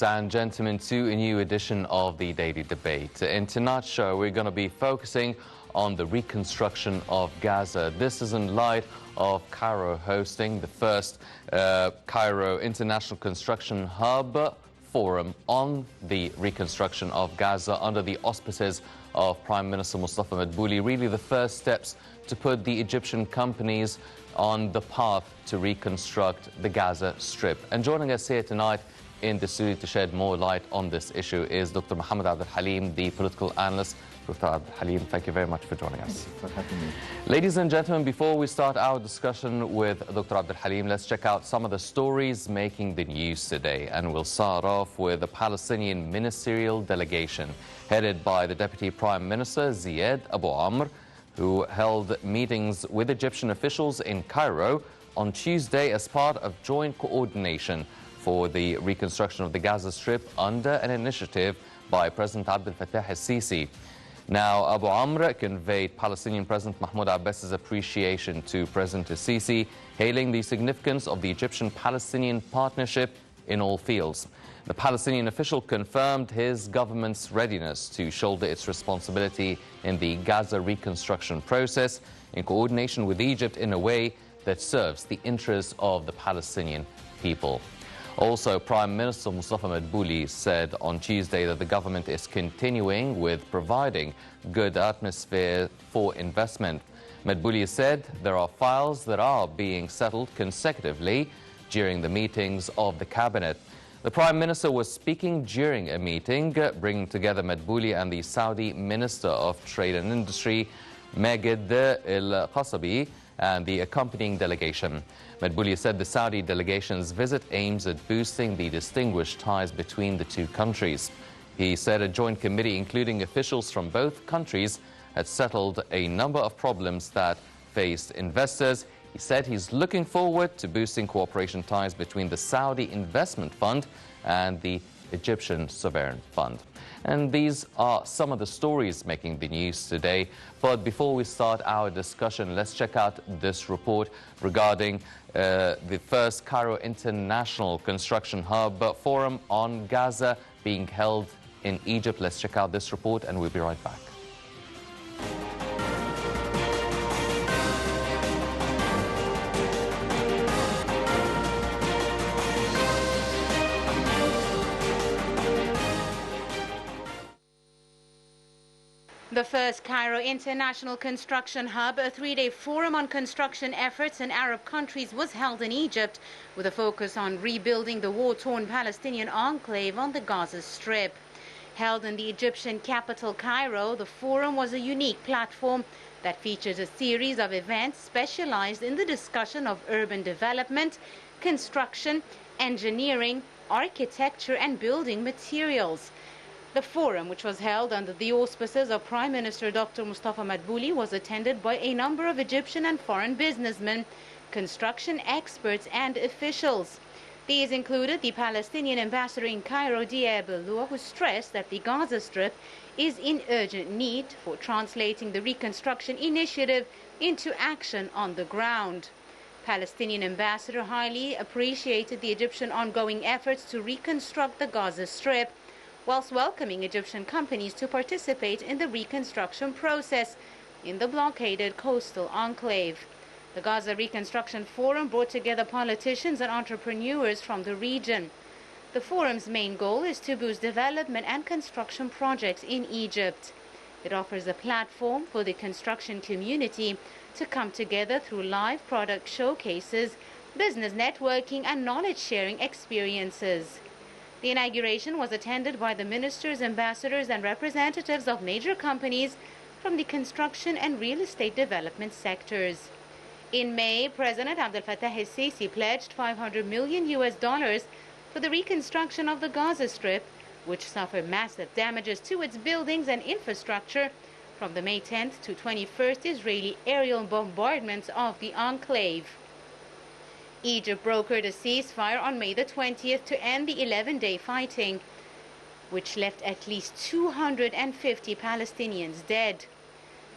And gentlemen, to a new edition of the Daily Debate. In tonight's show, we're going to be focusing on the reconstruction of Gaza. This is in light of Cairo hosting the first Cairo International Construction Hub Forum on the reconstruction of Gaza under the auspices of Prime Minister Mustafa Madbouli. Really the first steps to put the Egyptian companies on the path to reconstruct the Gaza Strip. And joining us here tonight in the studio to shed more light on this issue is Dr. محمد الحليم, the political analyst. Dr. الحليم, thank you very much for joining us. Thank you for having me. Ladies and gentlemen, before we start our discussion with Dr. الحليم, let's check out some of the stories making the news today. And we'll start off with the Palestinian ministerial delegation headed by the Deputy Prime Minister Ziad Abu Amr, who held meetings with Egyptian officials in Cairo on Tuesday as part of joint coordination for the reconstruction of the Gaza Strip under an initiative by President Abdel Fattah al-Sisi. Now, Abu Amr conveyed Palestinian President Mahmoud Abbas's appreciation to President al-Sisi, hailing the significance of the Egyptian-Palestinian partnership in all fields. The Palestinian official confirmed his government's readiness to shoulder its responsibility in the Gaza reconstruction process in coordination with Egypt in a way that serves the interests of the Palestinian people. Also, Prime Minister Mustafa Madbouli said on Tuesday that the government is continuing with providing good atmosphere for investment. Madbouli said there are files that are being settled consecutively during the meetings of the cabinet. The Prime Minister was speaking during a meeting bringing together Madbouli and the Saudi Minister of Trade and Industry, Maged al-Qasabi, and the accompanying delegation. Madbouli said the Saudi delegation's visit aims at boosting the distinguished ties between the two countries. He said a joint committee, including officials from both countries, had settled a number of problems that faced investors. He said he's looking forward to boosting cooperation ties between the Saudi Investment Fund and the Egyptian Sovereign Fund. And these are some of the stories making the news today. But before we start our discussion, let's check out this report regarding the first Cairo International Construction Hub Forum on Gaza being held in Egypt. Let's check out this report and we'll be right back. The first Cairo International Construction Hub, a three-day forum on construction efforts in Arab countries, was held in Egypt with a focus on rebuilding the war-torn Palestinian enclave on the Gaza Strip. Held in the Egyptian capital Cairo, the forum was a unique platform that features a series of events specialized in the discussion of urban development, construction, engineering, architecture, and building materials. The forum, which was held under the auspices of Prime Minister Dr. Mustafa Madbouli, was attended by a number of Egyptian and foreign businessmen, construction experts, and officials. These included the Palestinian ambassador in Cairo, Diab al-Lua, who stressed that the Gaza Strip is in urgent need for translating the reconstruction initiative into action on the ground. Palestinian ambassador highly appreciated the Egyptian ongoing efforts to reconstruct the Gaza Strip, whilst welcoming Egyptian companies to participate in the reconstruction process in the blockaded coastal enclave. The Gaza Reconstruction Forum brought together politicians and entrepreneurs from the region. The forum's main goal is to boost development and construction projects in Egypt. It offers a platform for the construction community to come together through live product showcases, business networking, and knowledge-sharing experiences. The inauguration was attended by the ministers, ambassadors, and representatives of major companies from the construction and real estate development sectors. In May, President Abdel Fattah al-Sisi pledged $500 million for the reconstruction of the Gaza Strip, which suffered massive damages to its buildings and infrastructure from the May 10th to 21st Israeli aerial bombardments of the enclave. Egypt brokered a ceasefire on May the 20th to end the 11-day fighting, which left at least 250 Palestinians dead.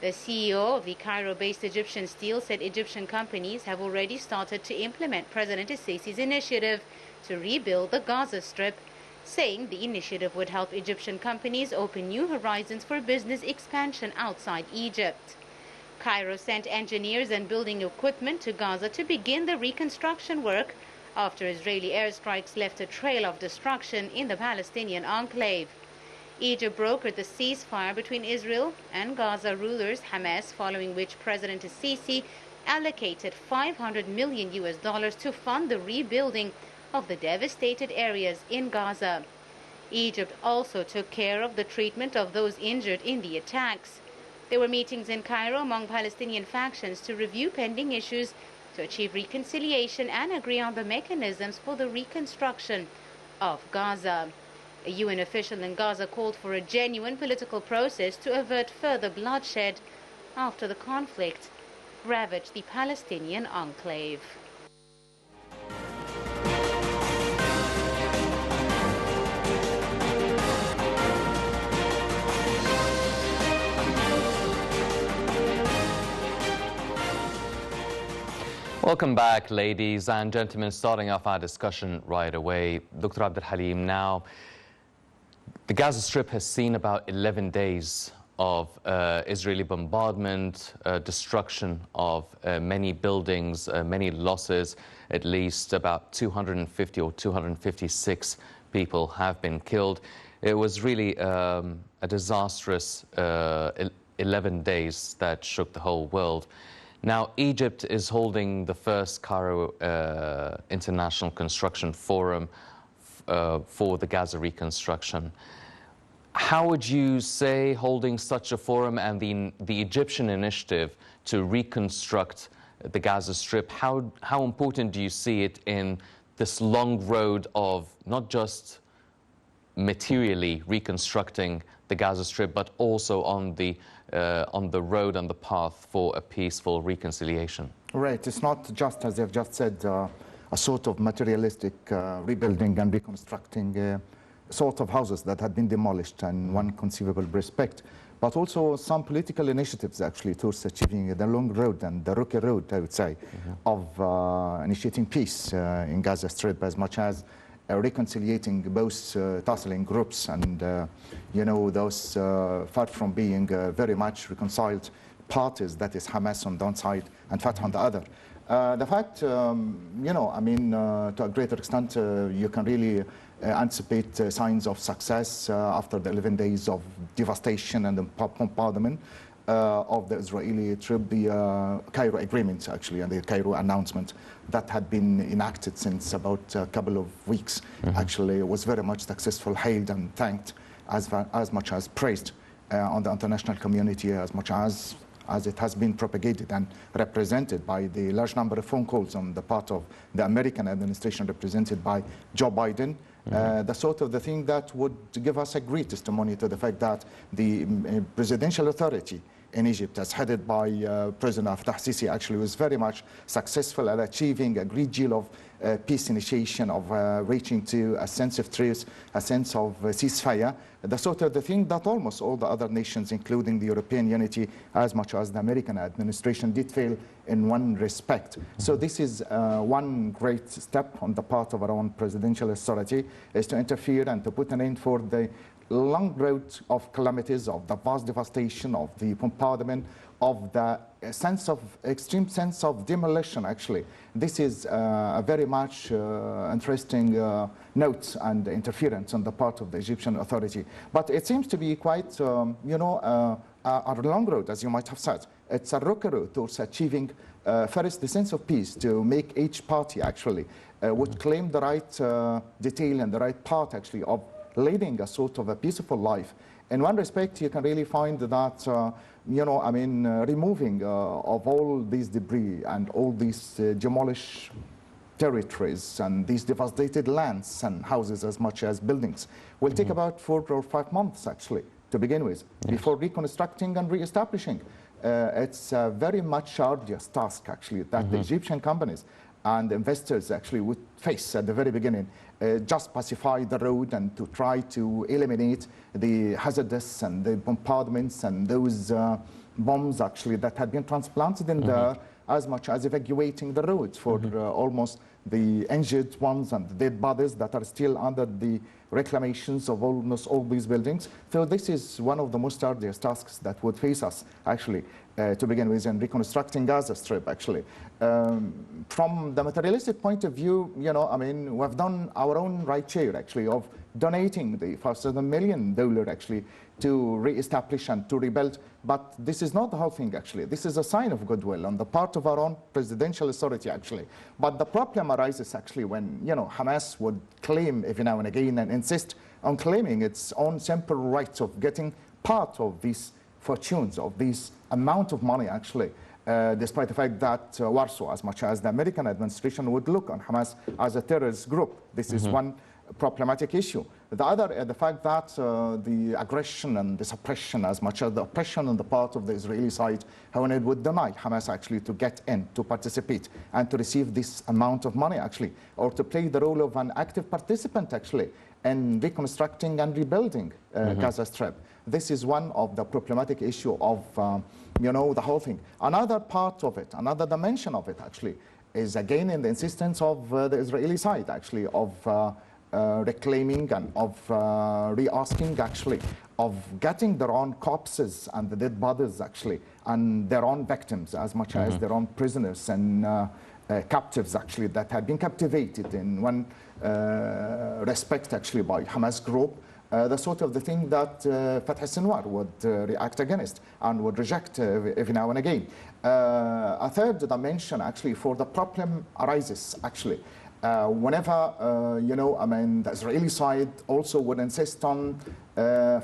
The CEO of the Cairo-based Egyptian Steel said Egyptian companies have already started to implement President al-Sisi's initiative to rebuild the Gaza Strip, saying the initiative would help Egyptian companies open new horizons for business expansion outside Egypt. Cairo sent engineers and building equipment to Gaza to begin the reconstruction work after Israeli airstrikes left a trail of destruction in the Palestinian enclave. Egypt brokered the ceasefire between Israel and Gaza rulers Hamas, following which President Sisi allocated $500 million to fund the rebuilding of the devastated areas in Gaza. Egypt also took care of the treatment of those injured in the attacks. There were meetings in Cairo among Palestinian factions to review pending issues, to achieve reconciliation and agree on the mechanisms for the reconstruction of Gaza. A UN official in Gaza called for a genuine political process to avert further bloodshed after the conflict ravaged the Palestinian enclave. Welcome back, ladies and gentlemen. Starting off our discussion right away, Dr. Al-Halim, now the Gaza Strip has seen about 11 days of Israeli bombardment, destruction of many buildings, many losses. At least about 250 or 256 people have been killed. It was really a disastrous 11 days that shook the whole world. Now, Egypt is holding the first Cairo International Construction Forum for the Gaza reconstruction. How would you say holding such a forum and the Egyptian initiative to reconstruct the Gaza Strip, how important do you see it in this long road of not just materially reconstructing the Gaza Strip, but also on the road and the path for a peaceful reconciliation? Right. It's not just, as I've just said, a sort of materialistic rebuilding and reconstructing sort of houses that had been demolished in one conceivable respect, but also some political initiatives actually towards achieving the long road and the rocky road, I would say, of initiating peace in Gaza Strip, as much as reconciliating both tussling groups and, you know, those far from being very much reconciled parties, that is Hamas on one side and Fatah on the other. The fact, you know, I mean, to a greater extent, you can really anticipate signs of success after the 11 days of devastation and bombardment of the Israeli trip, the Cairo agreement, actually, and the Cairo announcement that had been enacted since about a couple of weeks, actually was very much successful, hailed and thanked as much as praised on the international community, as much as it has been propagated and represented by the large number of phone calls on the part of the American administration represented by Joe Biden. The sort of the thing that would give us a great testimony to the fact that the presidential authority in Egypt, as headed by President Sisi, actually was very much successful at achieving a great deal of peace initiation, of reaching to a sense of truce, a sense of ceasefire, the sort of the thing that almost all the other nations, including the European unity, as much as the American administration, did fail in one respect. So this is one great step on the part of our own presidential authority, is to interfere and to put an end for the long road of calamities, of the vast devastation, of the bombardment, of the extreme sense of demolition, actually. This is a very much interesting note and interference on the part of the Egyptian authority. But it seems to be quite, you know, a long road, as you might have said. It's a rocky road towards achieving first the sense of peace, to make each party actually would claim the right detail and the right part actually of leading a sort of a peaceful life. In one respect, you can really find that, you know, I mean, removing of all these debris and all these demolished territories and these devastated lands and houses as much as buildings will take about 4 or 5 months, actually, to begin with, before reconstructing and re-establishing. It's a very much arduous task, actually, that the Egyptian companies and investors actually would face at the very beginning. Just pacify the road and to try to eliminate the hazardous and the bombardments and those bombs actually that had been transplanted in there, as much as evacuating the roads for almost the injured ones and the dead bodies that are still under the reclamations of almost all these buildings. So this is one of the most arduous tasks that would face us, actually, to begin with, in reconstructing Gaza Strip, actually. From the materialistic point of view, you know, I mean, we've done our own right share, actually, of donating the $500 million, actually, to re-establish and to rebuild. But this is not the whole thing, actually. This is a sign of goodwill on the part of our own presidential authority, actually. But the problem arises, actually, when, you know, Hamas would claim every now and again and insist on claiming its own simple right of getting part of these fortunes, of this amount of money, actually, despite the fact that Warsaw, as much as the American administration, would look on Hamas as a terrorist group. This is one problematic issue. The other, the fact that the aggression and the suppression, as much as the oppression on the part of the Israeli side, how it would deny Hamas actually to get in, to participate, and to receive this amount of money, actually, or to play the role of an active participant, actually, in reconstructing and rebuilding Gaza Strip. This is one of the problematic issue of, you know, the whole thing. Another part of it, another dimension of it, actually, is again in the insistence of the Israeli side, actually, of reclaiming and of re-asking, actually, of getting their own corpses and the dead bodies, actually, and their own victims, as much as their own prisoners and captives, actually, that had been captivated in one respect, actually, by Hamas group. The sort of the thing that Fatah Sinwar would react against and would reject every now and again. A third dimension, actually, for the problem arises, actually, whenever, you know, I mean, the Israeli side also would insist on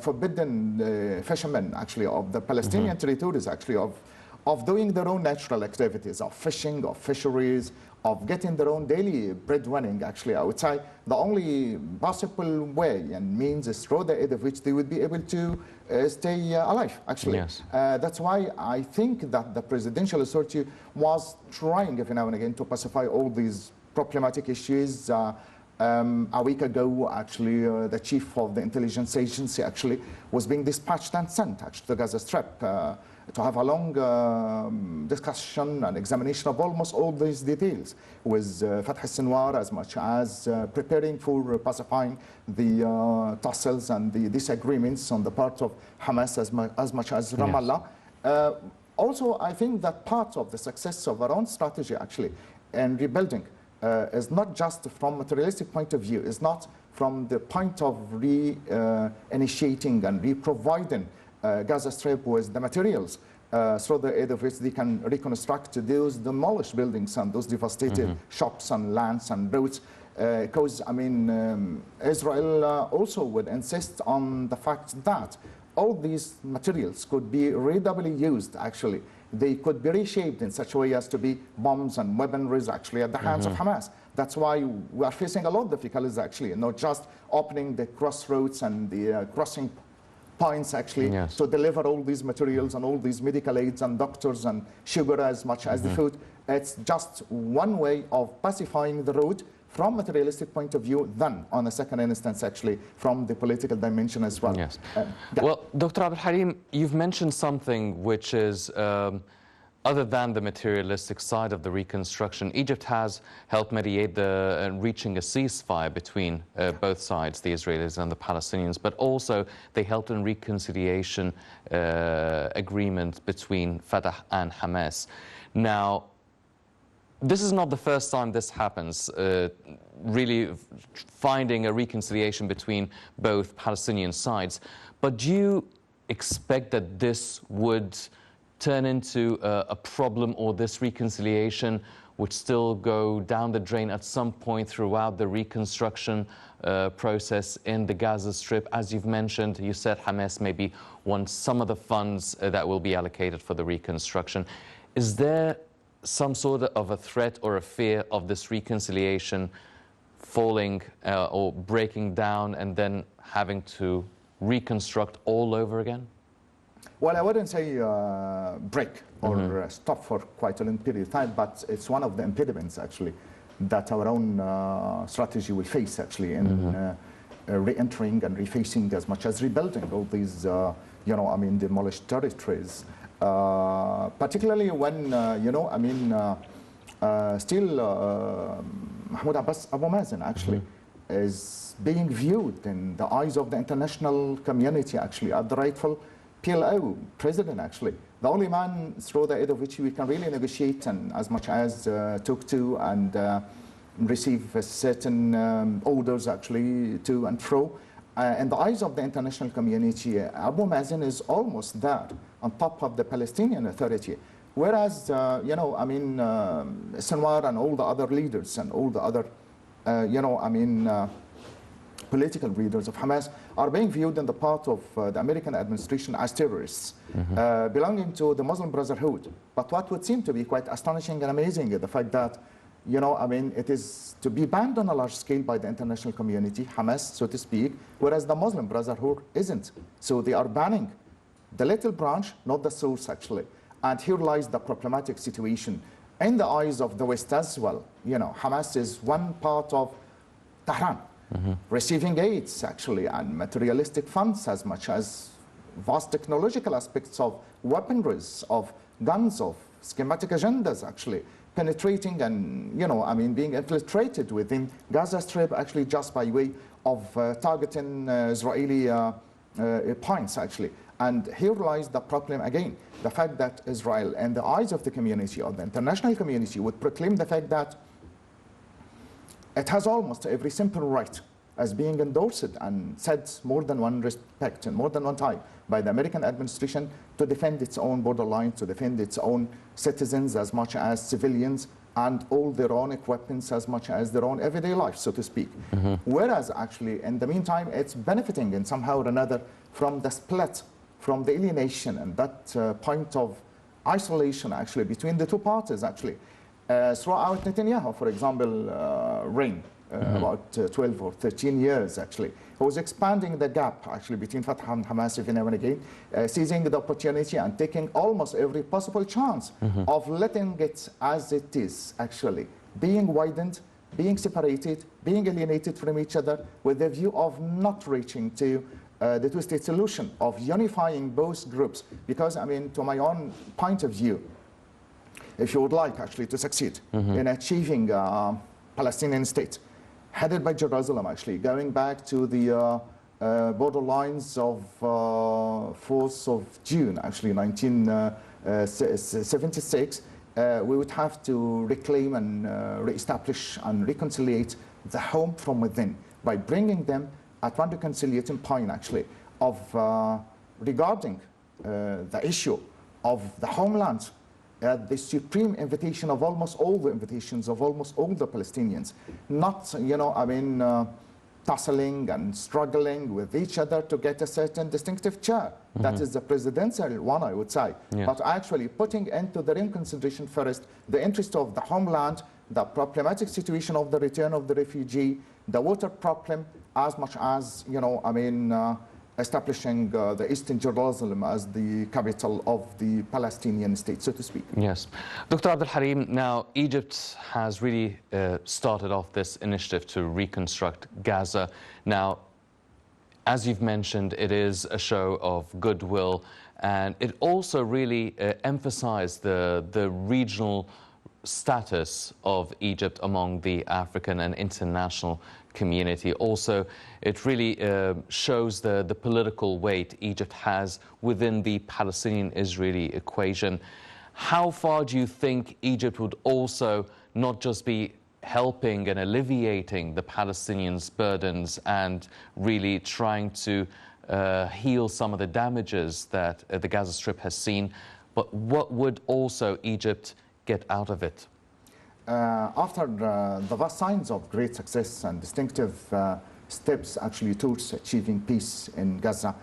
forbidden fishermen, actually, of the Palestinian territories, actually, of doing their own natural activities, of fishing, of fisheries, of getting their own daily bread winning, actually. I would say the only possible way and means is through the aid of which they would be able to stay alive, actually. Yes. That's why I think that the presidential authority was trying every now and again to pacify all these problematic issues. A week ago, actually, the chief of the intelligence agency, actually, was being dispatched and sent, actually, to Gaza Strip to have a long discussion and examination of almost all these details with Fatah Sinwar, as much as preparing for pacifying the tussles and the disagreements on the part of Hamas as much as Ramallah. Yes. Also, I think that part of the success of our own strategy, actually, in rebuilding is not just from materialistic point of view, is not from the point of re-initiating and re-providing Gaza Strip with the materials through the aid of which they can reconstruct those demolished buildings and those devastated shops and lands and roads. Because, I mean, Israel also would insist on the fact that all these materials could be readily used, actually. They could be reshaped in such a way as to be bombs and weaponry, actually, at the hands of Hamas. That's why we are facing a lot of difficulties, actually, not just opening the crossroads and the crossing points, actually, to deliver all these materials and all these medical aids and doctors and sugar as much as the food. It's just one way of pacifying the road from a materialistic point of view, then on a second instance, actually, from the political dimension as well. Yes. Well, Dr. Al-Halim, you've mentioned something which is, other than the materialistic side of the reconstruction, Egypt has helped mediate reaching a ceasefire between both sides, the Israelis and the Palestinians, but also they helped in reconciliation agreement between Fatah and Hamas. Now, this is not the first time this happens, really finding a reconciliation between both Palestinian sides. But do you expect that this would turn into a problem, or this reconciliation would still go down the drain at some point throughout the reconstruction process in the Gaza Strip? As you've mentioned, you said Hamas maybe wants some of the funds that will be allocated for the reconstruction. Is there some sort of a threat or a fear of this reconciliation falling or breaking down and then having to reconstruct all over again? Well, I wouldn't say break or stop for quite a long period of time, but it's one of the impediments, actually, that our own strategy will face, actually, in re-entering and refacing as much as rebuilding all these, you know, I mean, demolished territories. Particularly when, you know, I mean, still Mahmoud Abbas Abu Mazen, actually, is being viewed in the eyes of the international community, actually, as the rightful PLO president, actually. The only man through the aid of which we can really negotiate and as much as talk to and receive certain orders, actually, to and fro. In the eyes of the international community, Abu Mazen is almost there on top of the Palestinian Authority. Whereas, Sinwar and all the other leaders and all the other, political leaders of Hamas are being viewed in the part of the American administration as terrorists, belonging to the Muslim Brotherhood. But what would seem to be quite astonishing and amazing is the fact that, it is to be banned on a large scale by the international community, Hamas, so to speak, whereas the Muslim Brotherhood isn't. So they are banning the little branch, not the source, actually. And here lies the problematic situation. In the eyes of the West as well, Hamas is one part of Tehran, receiving aids, actually, and materialistic funds as much as vast technological aspects of weaponries, of guns, of schematic agendas, actually, penetrating and, being infiltrated within Gaza Strip, actually, just by way of targeting Israeli points, actually. And here lies the problem again, the fact that Israel, in the eyes of the community, or the international community, would proclaim the fact that it has almost every simple right as being endorsed and said more than one respect and more than one time by the American administration to defend its own borderline, to defend its own citizens as much as civilians, and all their own weapons as much as their own everyday life, so to speak. Whereas actually, in the meantime, it's benefiting in somehow or another from the split, from the alienation and that point of isolation, actually, between the two parties, actually. Throughout Netanyahu, for example, reign, about 12 or 13 years, actually, who was expanding the gap, actually, between Fatah and Hamas every now and again, seizing the opportunity and taking almost every possible chance of letting it as it is, actually, being widened, being separated, being alienated from each other, with the view of not reaching to the two-state solution, of unifying both groups. Because, to my own point of view, if you would like, actually, to succeed in achieving a Palestinian state, headed by Jerusalem, actually, going back to the borderlines of 4th of June, actually, 1976, we would have to reclaim and reestablish and reconciliate the home from within by bringing them at one reconciliating point, actually, of regarding the issue of the homeland, the supreme invitation of almost all the invitations of almost all the Palestinians, not, tussling and struggling with each other to get a certain distinctive chair. That is the presidential one, I would say. Yes. But actually putting into the real consideration first the interest of the homeland, the problematic situation of the return of the refugee, the water problem, as much as, establishing the Eastern Jerusalem as the capital of the Palestinian state, so to speak. Yes. Dr. Al-Halim, now Egypt has really started off this initiative to reconstruct Gaza. Now, as you've mentioned, it is a show of goodwill, and it also really emphasized the regional status of Egypt among the African and international community. Also, it really shows the political weight Egypt has within the Palestinian-Israeli equation. How far do you think Egypt would also not just be helping and alleviating the Palestinians' burdens and really trying to heal some of the damages that the Gaza Strip has seen, but what would also Egypt get out of it? After the vast signs of great success and distinctive steps actually towards achieving peace in Gaza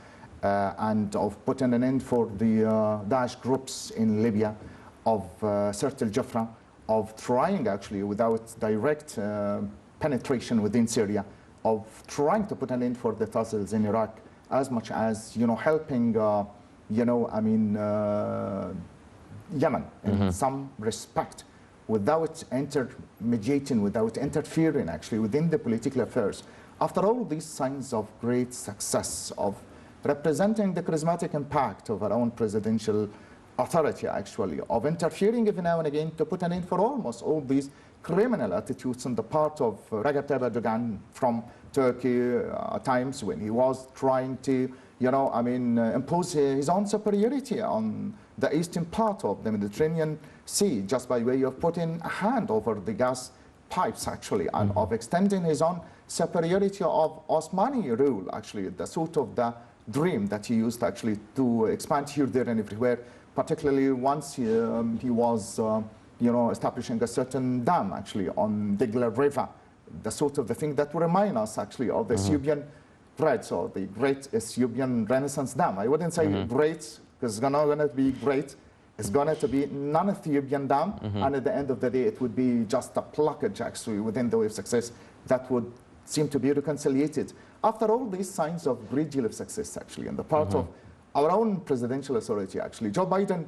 and of putting an end for the Daesh groups in Libya, of Sirte al-Jafra, of trying actually without direct penetration within Syria, of trying to put an end for the tussles in Iraq, as much as, helping, Yemen in some respect, without intermediating, without interfering actually within the political affairs. After all these signs of great success, of representing the charismatic impact of our own presidential authority actually, of interfering every now and again to put an end for almost all these criminal attitudes on the part of Recep Tayyip Erdogan from Turkey at times when he was trying to, impose his own superiority on the eastern part of the Mediterranean Sea, just by way of putting a hand over the gas pipes, actually, and of extending his own superiority of Osmani rule, actually, the sort of the dream that he used, actually, to expand here, there, and everywhere, particularly once he was, establishing a certain dam, actually, on Digla River, the sort of the thing that will remind us, actually, of the Ethiopian Reds, or the Great Ethiopian Renaissance Dam. I wouldn't say great, because it's not going to be great. It's going to be non-Ethiopian dam, and at the end of the day, it would be just a blockage, actually, within the way of success that would seem to be reconciliated. After all these signs of great deal of success, actually, on the part of our own presidential authority, actually, Joe Biden,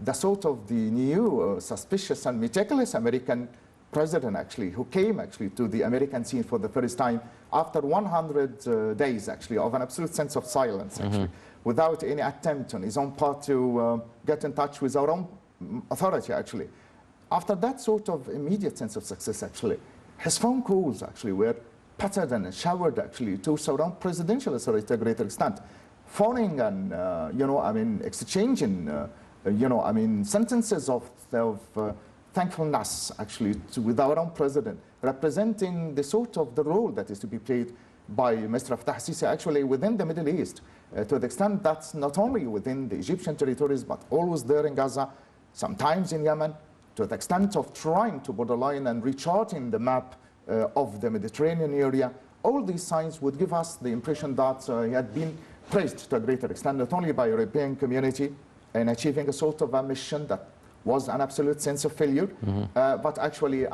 the sort of the new, suspicious and meticulous American president, actually, who came, actually, to the American scene for the first time after 100 days, actually, of an absolute sense of silence, actually, without any attempt on his own part to get in touch with our own authority, actually. After that sort of immediate sense of success, actually, his phone calls, actually, were pattered and showered, actually, to our own presidential authority to a greater extent, phoning and, exchanging, sentences of thankfulness, actually, with our own president, representing the sort of the role that is to be played by Mr. Fattah Sisi, actually, within the Middle East, to the extent that's not only within the Egyptian territories, but always there in Gaza, sometimes in Yemen, to the extent of trying to borderline and recharting the map of the Mediterranean area. All these signs would give us the impression that he had been praised to a greater extent, not only by the European community in achieving a sort of a mission that was an absolute sense of failure, but actually,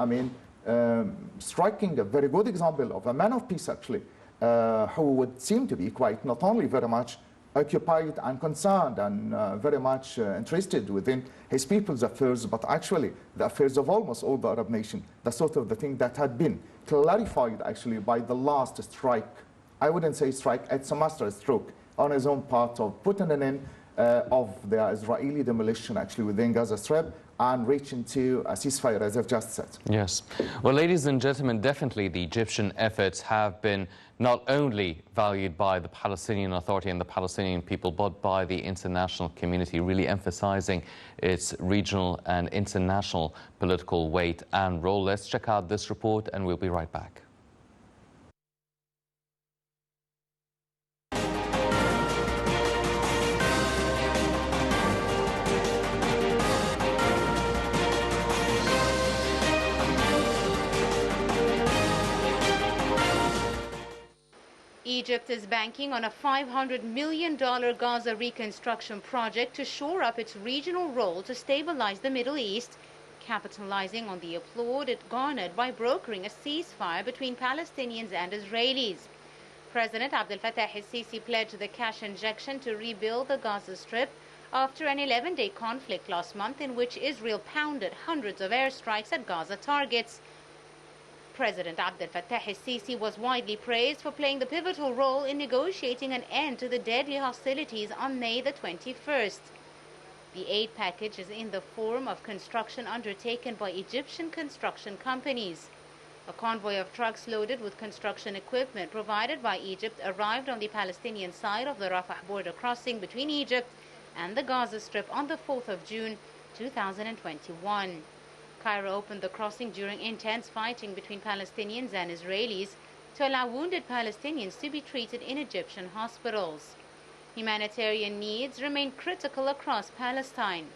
striking a very good example of a man of peace, actually, who would seem to be quite not only very much occupied and concerned and very much interested within his people's affairs, but actually the affairs of almost all the Arab nations, the sort of the thing that had been clarified, actually, by the last strike. I wouldn't say strike, it's a master stroke on his own part of putting an end of the Israeli demolition, actually, within Gaza Strip, and reaching to a ceasefire, as I've just said. Yes. Well, ladies and gentlemen, definitely the Egyptian efforts have been not only valued by the Palestinian Authority and the Palestinian people, but by the international community, really emphasizing its regional and international political weight and role. Let's check out this report, and we'll be right back. Egypt is banking on a $500 million Gaza reconstruction project to shore up its regional role to stabilize the Middle East, capitalizing on the applaud it garnered by brokering a ceasefire between Palestinians and Israelis. President Abdel Fattah el-Sisi pledged the cash injection to rebuild the Gaza Strip after an 11-day conflict last month in which Israel pounded hundreds of airstrikes at Gaza targets. President Abdel Fattah el-Sisi was widely praised for playing the pivotal role in negotiating an end to the deadly hostilities on May the 21st. The aid package is in the form of construction undertaken by Egyptian construction companies. A convoy of trucks loaded with construction equipment provided by Egypt arrived on the Palestinian side of the Rafah border crossing between Egypt and the Gaza Strip on the 4th of June 2021. Cairo opened the crossing during intense fighting between Palestinians and Israelis to allow wounded Palestinians to be treated in Egyptian hospitals. Humanitarian needs remain critical across Palestine.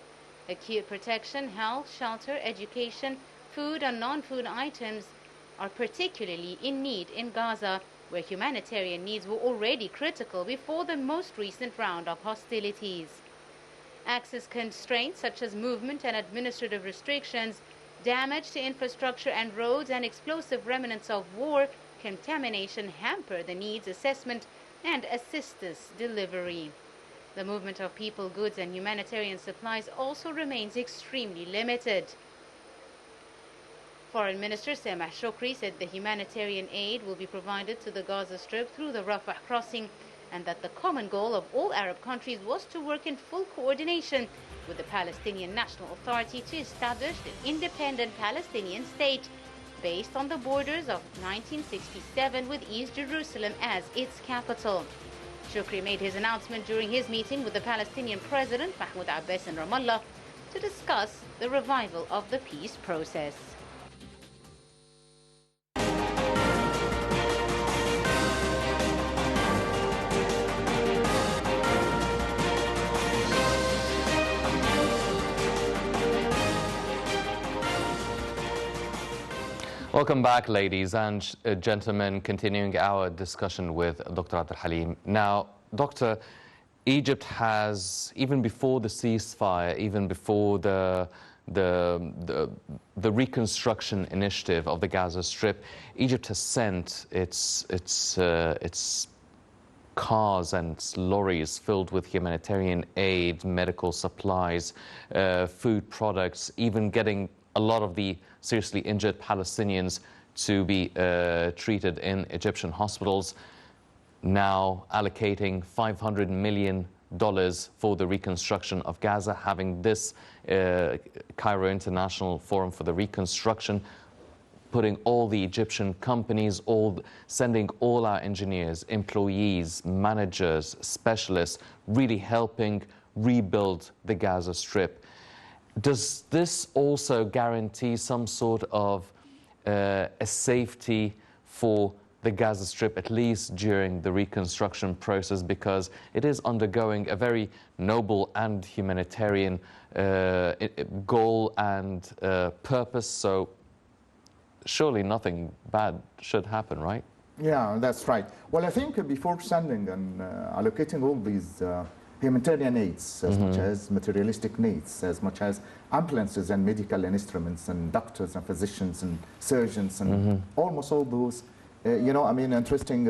Acute protection, health, shelter, education, food and non-food items are particularly in need in Gaza, where humanitarian needs were already critical before the most recent round of hostilities. Access constraints such as movement and administrative restrictions, damage to infrastructure and roads, and explosive remnants of war contamination hamper the needs assessment and assistance delivery. The movement of people, goods, and humanitarian supplies also remains extremely limited. Foreign Minister Sameh Shoukry said the humanitarian aid will be provided to the Gaza Strip through the Rafah crossing, and that the common goal of all Arab countries was to work in full coordination with the Palestinian National Authority to establish an independent Palestinian state based on the borders of 1967 with East Jerusalem as its capital. Shukri made his announcement during his meeting with the Palestinian President Mahmoud Abbas in Ramallah to discuss the revival of the peace process. Welcome back, ladies and gentlemen, continuing our discussion with Dr. Al-Halim. Now, Doctor, Egypt has, even before the ceasefire, even before the reconstruction initiative of the Gaza Strip, Egypt has sent its cars and lorries filled with humanitarian aid, medical supplies, food products, even getting a lot of the seriously injured Palestinians to be treated in Egyptian hospitals, now allocating $500 million for the reconstruction of Gaza, having this Cairo International Forum for the Reconstruction, putting all the Egyptian companies, sending all our engineers, employees, managers, specialists, really helping rebuild the Gaza Strip. Does this also guarantee some sort of a safety for the Gaza Strip, at least during the reconstruction process, because it is undergoing a very noble and humanitarian goal and purpose, so surely nothing bad should happen, right? Yeah, that's right. Well, I think before sending and allocating all these humanitarian aids, as much as materialistic needs, as much as ambulances and medical instruments and doctors and physicians and surgeons and almost all those, interesting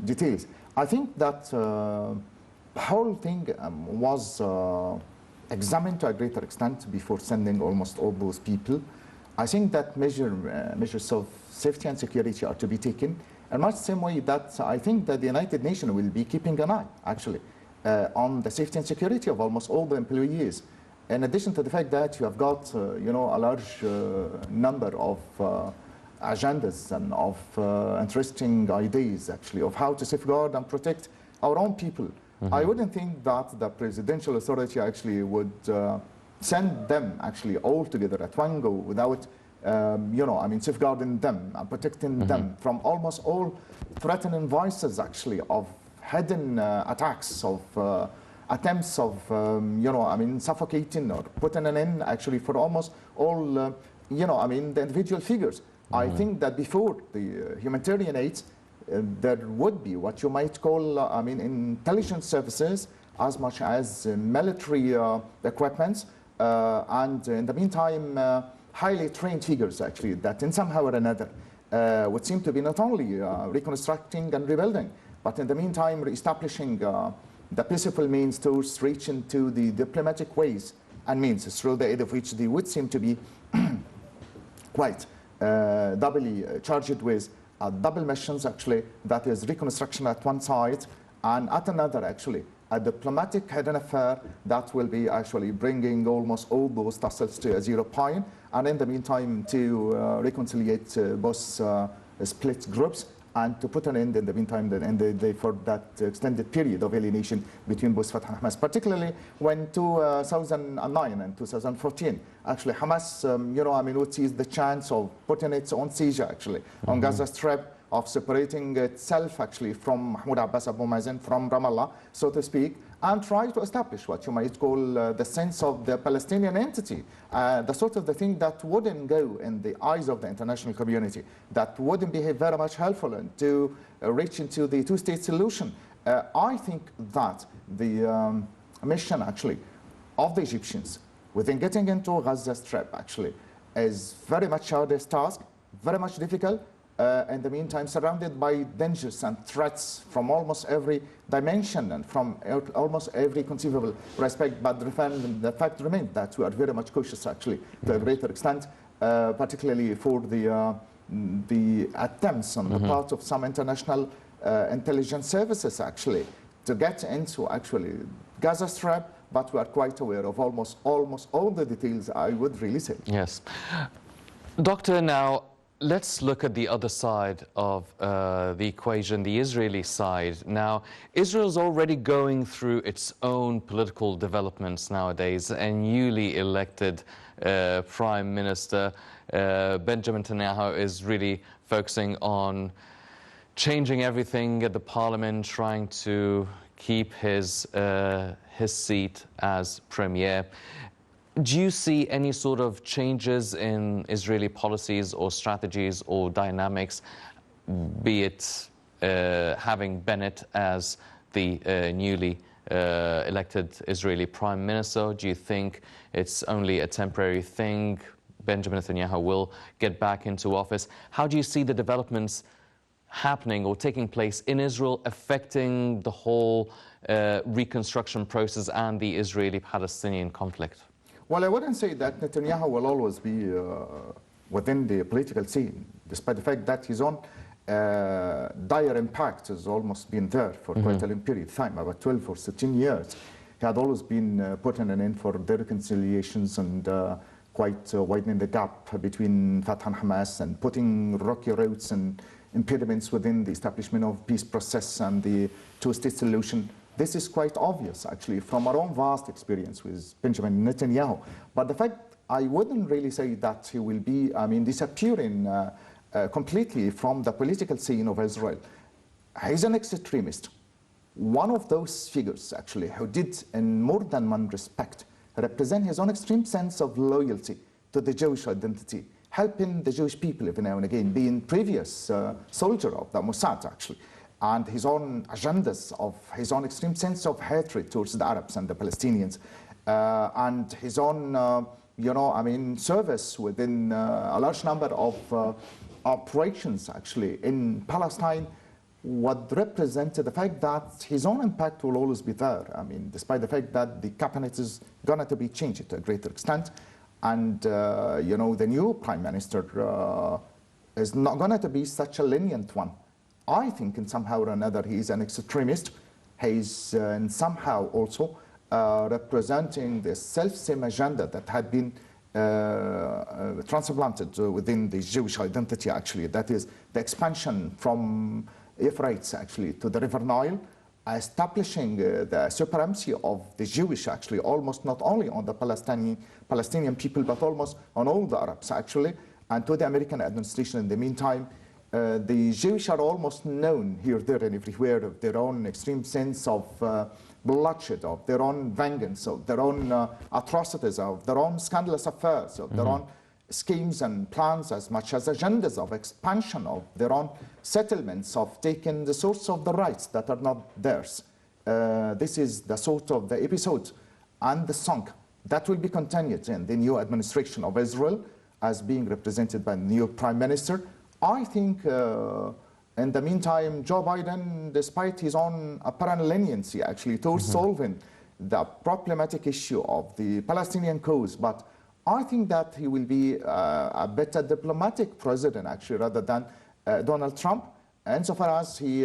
details. I think that the whole thing was examined to a greater extent before sending almost all those people. I think that measures of safety and security are to be taken, in much the same way that I think that the United Nations will be keeping an eye, actually, on the safety and security of almost all the employees. In addition to the fact that you have got, a large number of agendas and of interesting ideas, actually, of how to safeguard and protect our own people. I wouldn't think that the presidential authority actually would send them actually all together at one go without, safeguarding them and protecting them from almost all threatening voices, actually, of hidden attacks, of attempts of, suffocating or putting an end, actually, for almost all, the individual figures. I think that before the humanitarian aid, there would be what you might call, intelligence services, as much as military equipment, and in the meantime, highly trained figures, actually, that in somehow or another would seem to be not only reconstructing and rebuilding, but in the meantime, reestablishing the peaceful means to reach into the diplomatic ways and means, through the aid of which they would seem to be quite doubly charged with double missions, actually, that is reconstruction at one side, and at another, actually, a diplomatic hidden affair that will be actually bringing almost all those tussles to a zero point, and in the meantime to reconciliate both split groups, and to put an end in the meantime for that extended period of alienation between both Fatah and Hamas, particularly when 2009 and 2014, actually Hamas, would seize the chance of putting its own siege, actually, on Gaza Strip, of separating itself, actually, from Mahmoud Abbas Abu Mazen, from Ramallah, so to speak, and try to establish what you might call the sense of the Palestinian entity, the sort of the thing that wouldn't go in the eyes of the international community, that wouldn't be very much helpful to reach into the two-state solution. I think that the mission, actually, of the Egyptians within getting into Gaza Strip, actually, is very much hardest task, very much difficult, in the meantime, surrounded by dangers and threats from almost every dimension and from almost every conceivable respect. But the fact remains that we are very much cautious, actually, to a greater extent, particularly for the attempts on the part of some international intelligence services, actually, to get into, actually, Gaza Strip. But we are quite aware of almost all the details, I would really say. Yes. Doctor, now, let's look at the other side of the equation, the Israeli side. Now, Israel's already going through its own political developments nowadays. A newly elected Prime Minister, Benjamin Netanyahu, is really focusing on changing everything at the parliament, trying to keep his seat as premier. Do you see any sort of changes in Israeli policies or strategies or dynamics, be it having Bennett as the newly elected Israeli prime minister? Do you think it's only a temporary thing? Benjamin Netanyahu will get back into office. How do you see the developments happening or taking place in Israel affecting the whole reconstruction process and the Israeli-Palestinian conflict? Well, I wouldn't say that Netanyahu will always be within the political scene, despite the fact that his own dire impact has almost been there for quite a long period of time, about 12 or 13 years. He had always been putting an end for the reconciliations and quite widening the gap between Fatah and Hamas and putting rocky roads and impediments within the establishment of peace process and the two-state solution. This is quite obvious, actually, from our own vast experience with Benjamin Netanyahu. But the fact, I wouldn't really say that he will be, disappearing completely from the political scene of Israel. He's an extremist. One of those figures, actually, who did, in more than one respect, represent his own extreme sense of loyalty to the Jewish identity, helping the Jewish people every now and again, being previous soldier of the Mossad, actually, and his own agendas of his own extreme sense of hatred towards the Arabs and the Palestinians, and his own, service within a large number of operations, actually, in Palestine, would represent the fact that his own impact will always be there. I mean, despite the fact that the cabinet is going to be changed to a greater extent, and, the new prime minister is not going to be such a lenient one. I think in somehow or another he is an extremist. He's somehow also representing the self-same agenda that had been transplanted within the Jewish identity, actually. That is the expansion from Euphrates, actually, to the River Nile, establishing the supremacy of the Jewish, actually, almost not only on the Palestinian people, but almost on all the Arabs, actually, and to the American administration in the meantime. The Jewish are almost known here, there, and everywhere of their own extreme sense of bloodshed, of their own vengeance, of their own atrocities, of their own scandalous affairs, of their own schemes and plans, as much as agendas of expansion of their own settlements, of taking the source of the rights that are not theirs. This is the sort of the episode and the song that will be continued in the new administration of Israel as being represented by the new prime minister. I think in the meantime, Joe Biden, despite his own apparent leniency, actually, towards solving the problematic issue of the Palestinian cause, but I think that he will be a better diplomatic president, actually, rather than Donald Trump, insofar as he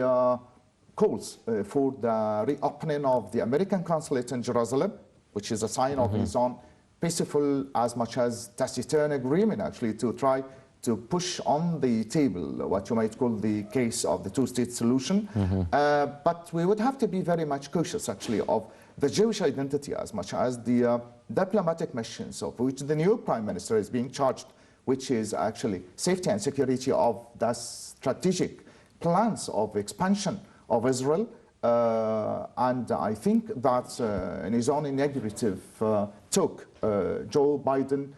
calls for the reopening of the American consulate in Jerusalem, which is a sign of his own peaceful, as much as taciturn agreement, actually, to try to push on the table what you might call the case of the two-state solution. But we would have to be very much cautious, actually, of the Jewish identity as much as the diplomatic missions of which the new prime minister is being charged, which is actually safety and security of the strategic plans of expansion of Israel. And I think that in his own inaugurative talk, Joe Biden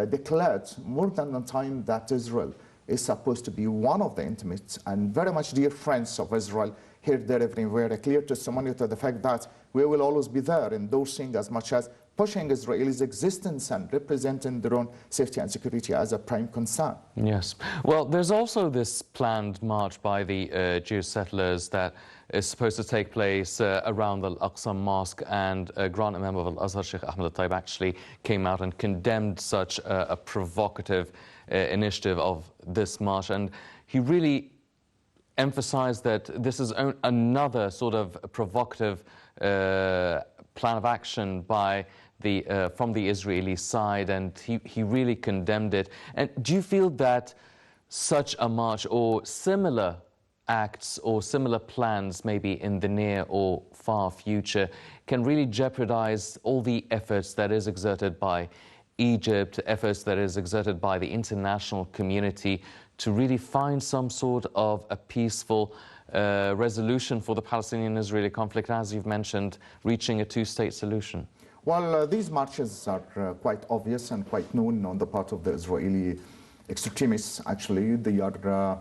declared more than one time that Israel is supposed to be one of the intimate and very much dear friends of Israel, here, there, everywhere, a clear testimony to the fact that we will always be there, endorsing as much as pushing Israel's existence and representing their own safety and security as a prime concern. Yes. Well, there's also this planned march by the Jewish settlers that is supposed to take place around the Al-Aqsa Mosque, and Grand Imam of Al-Azhar, Sheikh Ahmed al-Taib, actually came out and condemned such a provocative initiative of this march, and he really emphasized that this is another sort of provocative plan of action by from the Israeli side, and he really condemned it. And do you feel that such a march or similar acts or similar plans, maybe in the near or far future, can really jeopardize all the efforts that is exerted by Egypt, efforts that is exerted by the international community to really find some sort of a peaceful resolution for the Palestinian-Israeli conflict, as you've mentioned, reaching a two-state solution? Well, these marches are quite obvious and quite known on the part of the Israeli extremists. Actually, they are,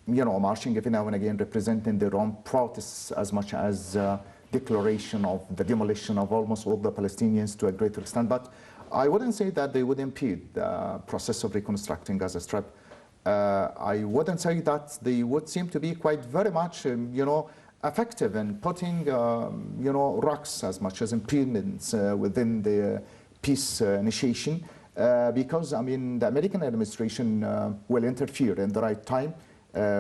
marching every now and again, representing their own protests as much as declaration of the demolition of almost all the Palestinians to a greater extent. But I wouldn't say that they would impede the process of reconstructing Gaza Strip. I wouldn't say that they would seem to be quite very much, effective in putting, rocks as much as impediments within the peace initiation, because, I mean, the American administration will interfere in the right time,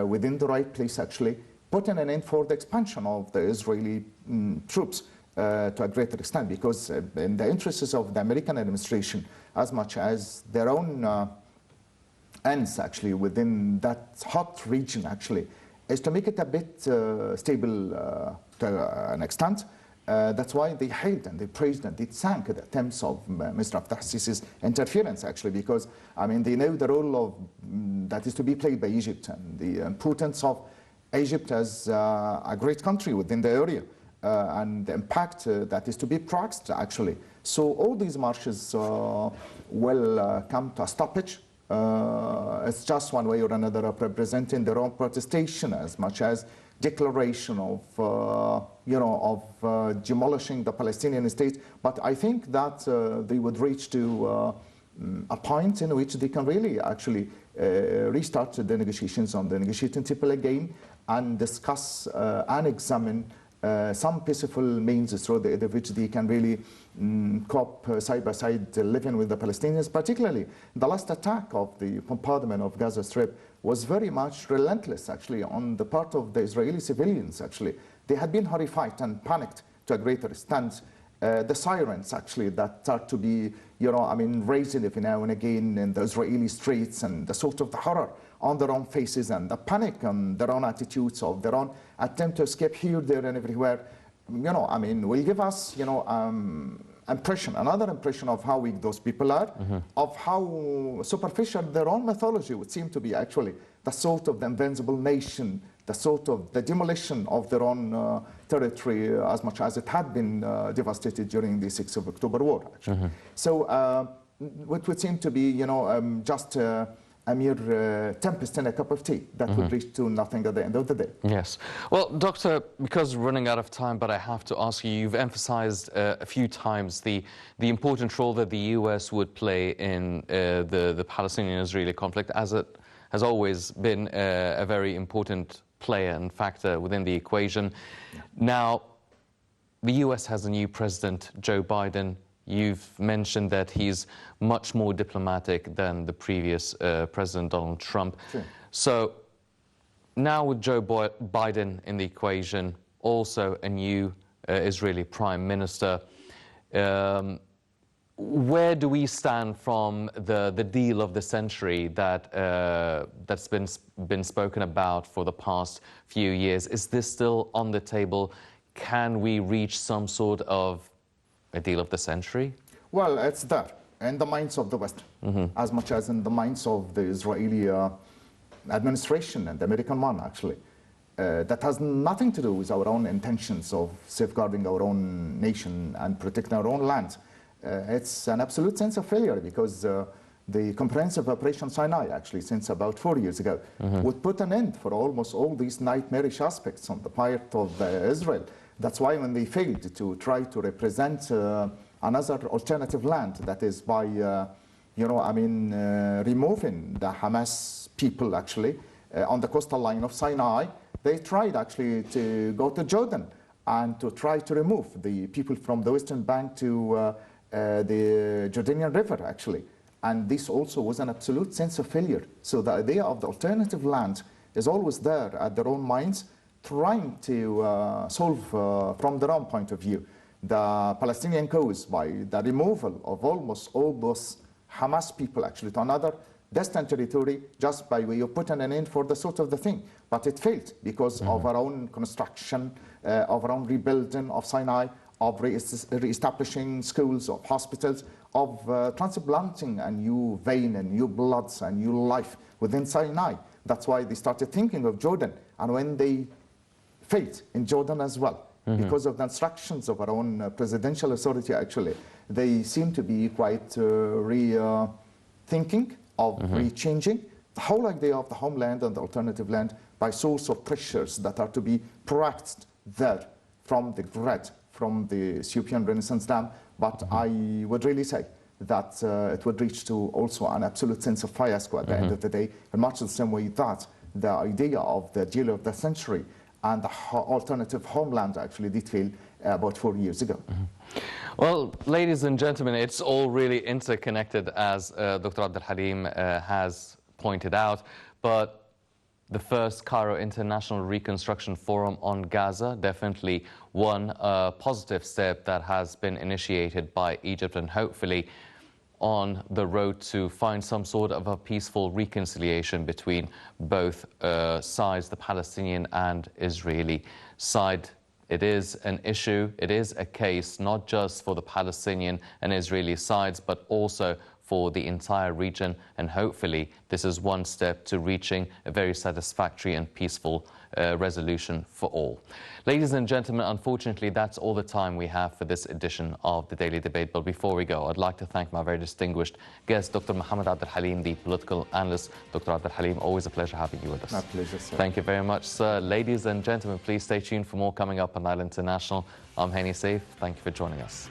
within the right place, actually, putting an end for the expansion of the Israeli troops to a greater extent, because in the interests of the American administration, as much as their own ends, actually, within that hot region, actually, is to make it a bit stable to an extent. That's why they hailed and they praised and they thanked the attempts of Mr. Fattah al-Sisi's interference, actually, because, I mean, they know the role of that is to be played by Egypt and the importance of Egypt as a great country within the area and the impact that is to be practiced, actually. So all these marches will come to a stoppage. It's just one way or another of representing their own protestation as much as declaration of, demolishing the Palestinian state. But I think that they would reach to a point in which they can really actually restart the negotiations on the negotiating table again and discuss and examine some peaceful means through which they can really cope side by side living with the Palestinians. Particularly, the last attack of the bombardment of Gaza Strip was very much relentless, actually, on the part of the Israeli civilians, actually. They had been horrified and panicked to a greater extent. The sirens, actually, that start to be, raised every now and again in the Israeli streets, and the sort of the horror on their own faces and the panic on their own attitudes of their own attempt to escape here, there, and everywhere, will give us, another impression of how weak those people are, of how superficial their own mythology would seem to be, actually, the sort of the invincible nation, the sort of the demolition of their own territory as much as it had been devastated during the 6th of October war, actually. So what would seem to be, just a mere tempest in a cup of tea that would reach to nothing at the end of the day. Yes. Well, Doctor, because we're running out of time, but I have to ask you, you've emphasized a few times the important role that the US would play in the Palestinian-Israeli conflict, as it has always been a very important player and factor within the equation. Now, the US has a new president, Joe Biden. You've mentioned that he's much more diplomatic than the previous President Donald Trump. Sure. So now with Joe Biden in the equation, also a new Israeli prime minister, where do we stand from the deal of the century that's been spoken about for the past few years? Is this still on the table? Can we reach some sort of a deal of the century? Well, it's there in the minds of the West, as much as in the minds of the Israeli administration and the American one, actually. That has nothing to do with our own intentions of safeguarding our own nation and protecting our own land. It's an absolute sense of failure, because the comprehensive Operation Sinai, actually, since about 4 years ago, would put an end for almost all these nightmarish aspects on the part of Israel. That's why when they failed to try to represent another alternative land, that is by, removing the Hamas people, actually, on the coastal line of Sinai, they tried, actually, to go to Jordan and to try to remove the people from the Western Bank to the Jordanian River, actually. And this also was an absolute sense of failure. So the idea of the alternative land is always there at their own minds, trying to solve from their own point of view the Palestinian cause by the removal of almost all those Hamas people, actually, to another distant territory just by way of putting an end for the sort of the thing. But it failed because of our own construction, of our own rebuilding of Sinai, of re-establishing schools, of hospitals, of transplanting a new vein and new bloods and new life within Sinai. That's why they started thinking of Jordan. And when they failed in Jordan as well, because of the instructions of our own presidential authority, actually, they seem to be quite thinking of re-changing the whole idea of the homeland and the alternative land by source of pressures that are to be practiced there from the grid, from the Ethiopian Renaissance Dam. But I would really say that it would reach to also an absolute sense of fiasco at the end of the day, in much the same way that the idea of the deal of the century and the alternative homeland actually did fail about 4 years ago. Well, ladies and gentlemen, it's all really interconnected, as Dr. Al-Halim has pointed out. But the first Cairo International Reconstruction Forum on Gaza, definitely one positive step that has been initiated by Egypt, and hopefully on the road to find some sort of a peaceful reconciliation between both sides, the Palestinian and Israeli side. It is an issue, it is a case not just for the Palestinian and Israeli sides, but also for the entire region, and hopefully this is one step to reaching a very satisfactory and peaceful resolution for all. Ladies and gentlemen, unfortunately that's all the time we have for this edition of the Daily Debate. But before we go, I'd like to thank my very distinguished guest, Dr. محمد Al-Halim, the political analyst. Dr. Al-Halim, always a pleasure having you with us. My pleasure, sir. Thank you very much, sir. Ladies and gentlemen, please stay tuned for more coming up on Nile International. I'm Hani Saif. Thank you for joining us.